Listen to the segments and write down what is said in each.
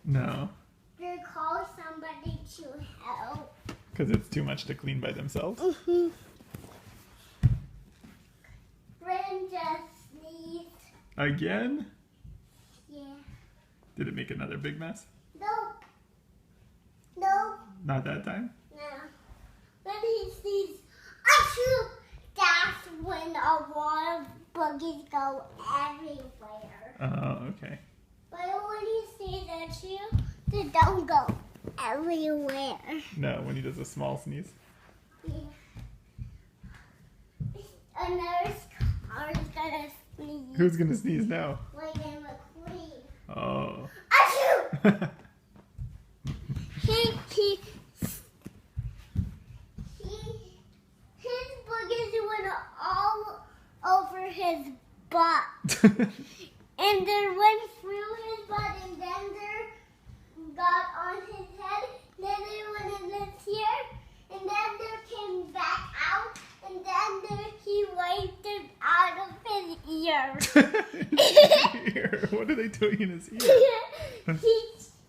No. They call somebody to help. Because it's too much to clean by themselves? Mm-hmm. Brenda sneezed. Again? Yeah. Did it make another big mess? Nope. No. Not that time? No. When he sneezes, achoo! That's when a lot of buggies go everywhere. Oh, okay. But when he sneezes at you, they don't go everywhere. No, when he does a small sneeze. Yeah. Another car is gonna sneeze. Who's gonna sneeze now? Lightning McQueen. Oh. Achoo! His boogers went all over his butt. And they went through his butt and then they got on his head. Then they went in his ear. And then they came back out. And then he wiped it out of his ear. Ear. What are they doing in his ear?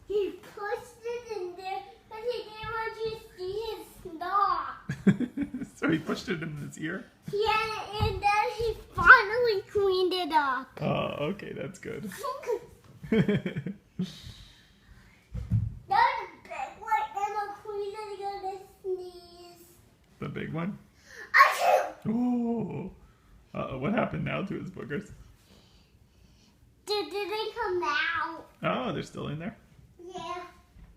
he pushed it in there because he didn't want you to see his snot. So he pushed it in his ear? Yeah, and then he finally cleaned it up. Oh, okay, that's good. Now the big one, Emma Queen is gonna sneeze. The big one? Achoo! Oh. What happened now to his boogers? Did they come out? Oh, they're still in there? Yeah.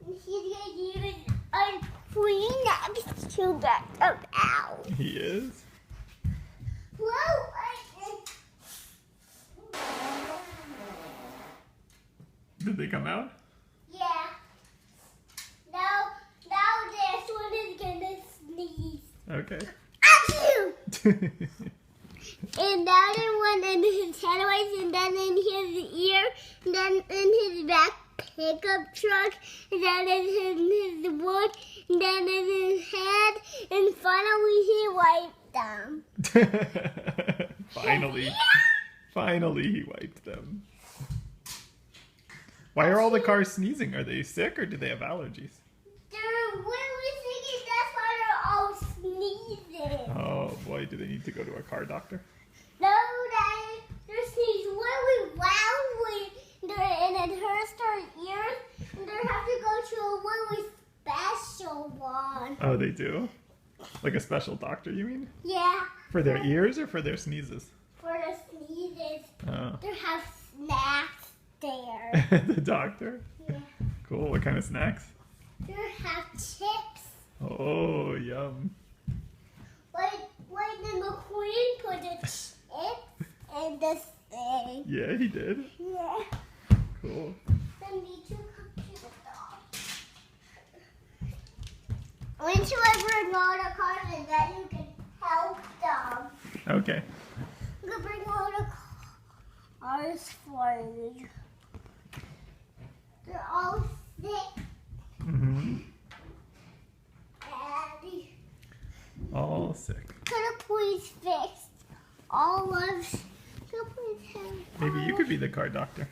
He's gonna use a queen next to get them out. He is? Whoa! Did they come out? Yeah. Now this one is gonna sneeze. Okay. Achoo! And now the one in his headlights, and then in his ear, and then in his back pickup truck, and then in his wood, and then in his head, and finally he wiped them. Finally. Yeah. Finally he wiped them. Why are all the cars sneezing? Are they sick or do they have allergies? They're really thinking that's why they're all sneezing. Oh boy, do they need to go to a car doctor? No, they're sneezing really loudly, and it hurts their ears, and they have to go to a really special one. Oh, they do? Like a special doctor, you mean? Yeah, For their ears or for their sneezes? for the sneezes. Oh. They have snacks there. The doctor? Yeah. Cool, what kind of snacks? They have chips. Oh, yum. Like the McQueen put the chips in this thing. Yeah, he did. Yeah. Cool. Then need to come to the dog. Once you bring all the cars and then you can help them. Okay. You can bring all the cars for you. They're all sick Mm-hmm. and All sick. could have please fix all of could please have Maybe you could be the car doctor.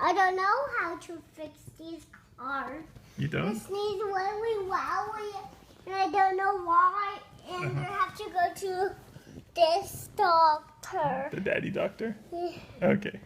I don't know how to fix these cars. You They don't? sneeze really loudly, and I don't know why. And they have to go to this doctor. The daddy doctor? Yeah. Okay.